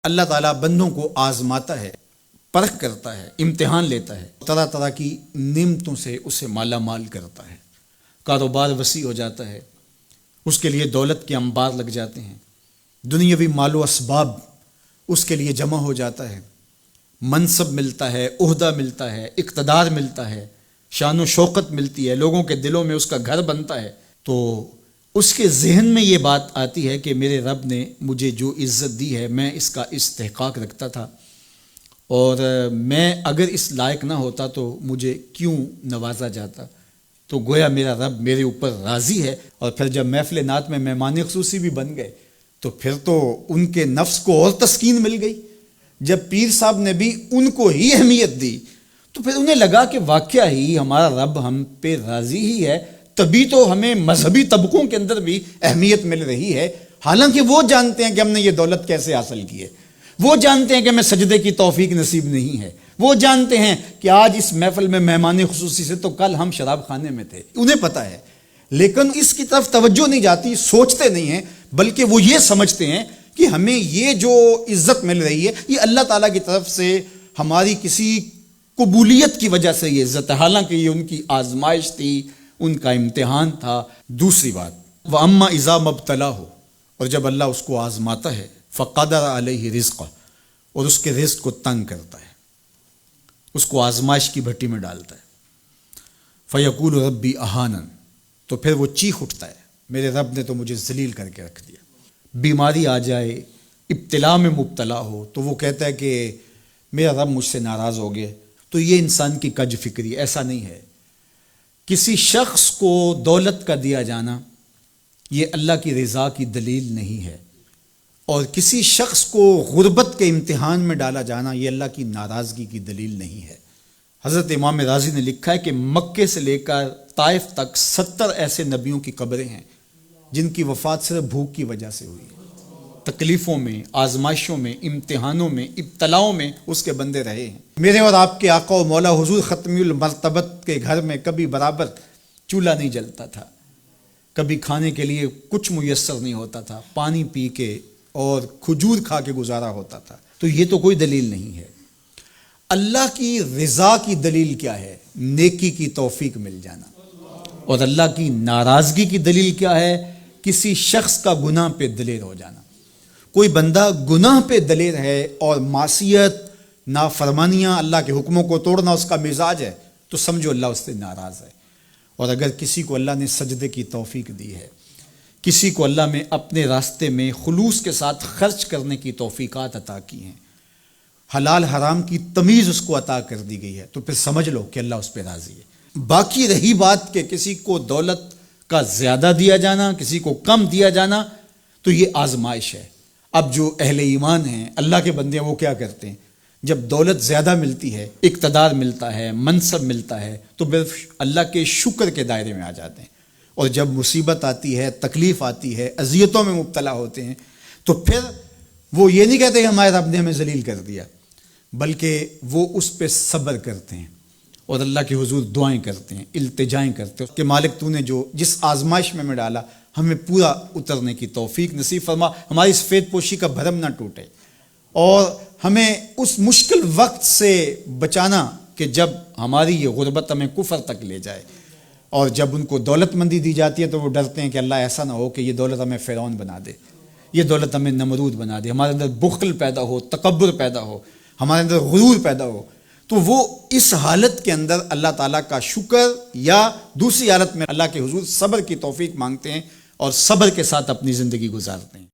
اللہ تعالیٰ بندوں کو آزماتا ہے، پرکھ کرتا ہے، امتحان لیتا ہے، طرح طرح کی نعمتوں سے اسے مالا مال کرتا ہے، کاروبار وسیع ہو جاتا ہے، اس کے لیے دولت کے انبار لگ جاتے ہیں، دنیاوی مال و اسباب اس کے لیے جمع ہو جاتا ہے، منصب ملتا ہے، عہدہ ملتا ہے، اقتدار ملتا ہے، شان و شوکت ملتی ہے، لوگوں کے دلوں میں اس کا گھر بنتا ہے، تو اس کے ذہن میں یہ بات آتی ہے کہ میرے رب نے مجھے جو عزت دی ہے میں اس کا استحقاق رکھتا تھا، اور میں اگر اس لائق نہ ہوتا تو مجھے کیوں نوازا جاتا، تو گویا میرا رب میرے اوپر راضی ہے۔ اور پھر جب محفل نعت میں مہمان خصوصی بھی بن گئے تو پھر تو ان کے نفس کو اور تسکین مل گئی۔ جب پیر صاحب نے بھی ان کو ہی اہمیت دی تو پھر انہیں لگا کہ واقعہ ہی ہمارا رب ہم پہ راضی ہی ہے، تبھی تو ہمیں مذہبی طبقوں کے اندر بھی اہمیت مل رہی ہے، حالانکہ وہ جانتے ہیں کہ ہم نے یہ دولت کیسے حاصل کی ہے، وہ جانتے ہیں کہ ہمیں سجدے کی توفیق نصیب نہیں ہے، وہ جانتے ہیں کہ آج اس محفل میں مہمان خصوصی سے تو کل ہم شراب خانے میں تھے، انہیں پتہ ہے، لیکن اس کی طرف توجہ نہیں جاتی، سوچتے نہیں ہیں، بلکہ وہ یہ سمجھتے ہیں کہ ہمیں یہ جو عزت مل رہی ہے یہ اللہ تعالیٰ کی طرف سے ہماری کسی قبولیت کی وجہ سے یہ عزت ہے، حالانکہ یہ ان کی آزمائش تھی، ان کا امتحان تھا۔ دوسری بات، وَأَمَّا إِذَا مَبْتَلَاهُ، اور جب اللہ اس کو آزماتا ہے، فَقَدَرَ عَلَيْهِ رِزْقَهُ، اور اس کے رزق کو تنگ کرتا ہے، اس کو آزمائش کی بھٹی میں ڈالتا ہے، فَيَقُولُ رَبِّي أَهَانَنِ، تو پھر وہ چیخ اٹھتا ہے، میرے رب نے تو مجھے ذلیل کر کے رکھ دیا۔ بیماری آ جائے، ابتلا میں مبتلا ہو تو وہ کہتا ہے کہ میرا رب مجھ سے ناراض ہو گیا۔ تو یہ انسان کی کج فکری، ایسا نہیں ہے۔ کسی شخص کو دولت کا دیا جانا یہ اللہ کی رضا کی دلیل نہیں ہے، اور کسی شخص کو غربت کے امتحان میں ڈالا جانا یہ اللہ کی ناراضگی کی دلیل نہیں ہے۔ حضرت امام رازی نے لکھا ہے کہ مکے سے لے کر طائف تک 70 ایسے نبیوں کی قبریں ہیں جن کی وفات صرف بھوک کی وجہ سے ہوئی ہے۔ تکلیفوں میں، آزمائشوں میں، امتحانوں میں، ابتلاؤں میں اس کے بندے رہے ہیں۔ میرے اور آپ کے آقا و مولا حضور ختمی المرتبت کے گھر میں کبھی برابر چولہا نہیں جلتا تھا، کبھی کھانے کے لیے کچھ میسر نہیں ہوتا تھا، پانی پی کے اور کھجور کھا کے گزارا ہوتا تھا، تو یہ تو کوئی دلیل نہیں ہے۔ اللہ کی رضا کی دلیل کیا ہے؟ نیکی کی توفیق مل جانا۔ اور اللہ کی ناراضگی کی دلیل کیا ہے؟ کسی شخص کا گناہ پہ دلیر ہو جانا۔ کوئی بندہ گناہ پہ دلیر ہے اور معصیت، نافرمانیاں، اللہ کے حکموں کو توڑنا اس کا مزاج ہے، تو سمجھو اللہ اس سے ناراض ہے۔ اور اگر کسی کو اللہ نے سجدے کی توفیق دی ہے، کسی کو اللہ نے اپنے راستے میں خلوص کے ساتھ خرچ کرنے کی توفیقات عطا کی ہیں، حلال حرام کی تمیز اس کو عطا کر دی گئی ہے، تو پھر سمجھ لو کہ اللہ اس پہ راضی ہے۔ باقی رہی بات کہ کسی کو دولت کا زیادہ دیا جانا، کسی کو کم دیا جانا، تو یہ آزمائش ہے۔ اب جو اہل ایمان ہیں، اللہ کے بندے ہیں، وہ کیا کرتے ہیں؟ جب دولت زیادہ ملتی ہے، اقتدار ملتا ہے، منصب ملتا ہے، تو پھر اللہ کے شکر کے دائرے میں آ جاتے ہیں، اور جب مصیبت آتی ہے، تکلیف آتی ہے، اذیتوں میں مبتلا ہوتے ہیں، تو پھر وہ یہ نہیں کہتے کہ ہمارے رب نے ہمیں ذلیل کر دیا، بلکہ وہ اس پہ صبر کرتے ہیں اور اللہ کے حضور دعائیں کرتے ہیں، التجائیں کرتے ہیں کہ مالک تو نے جو جس آزمائش میں ڈالا ہمیں پورا اترنے کی توفیق نصیب فرما، ہماری سفید پوشی کا بھرم نہ ٹوٹے، اور ہمیں اس مشکل وقت سے بچانا کہ جب ہماری یہ غربت ہمیں کفر تک لے جائے۔ اور جب ان کو دولت مندی دی جاتی ہے تو وہ ڈرتے ہیں کہ اللہ ایسا نہ ہو کہ یہ دولت ہمیں فرعون بنا دے، یہ دولت ہمیں نمرود بنا دے، ہمارے اندر بخل پیدا ہو، تکبر پیدا ہو، ہمارے اندر غرور پیدا ہو، تو وہ اس حالت کے اندر اللہ تعالیٰ کا شکر یا دوسری حالت میں اللہ کے حضور صبر کی توفیق مانگتے ہیں اور صبر کے ساتھ اپنی زندگی گزارتے ہیں۔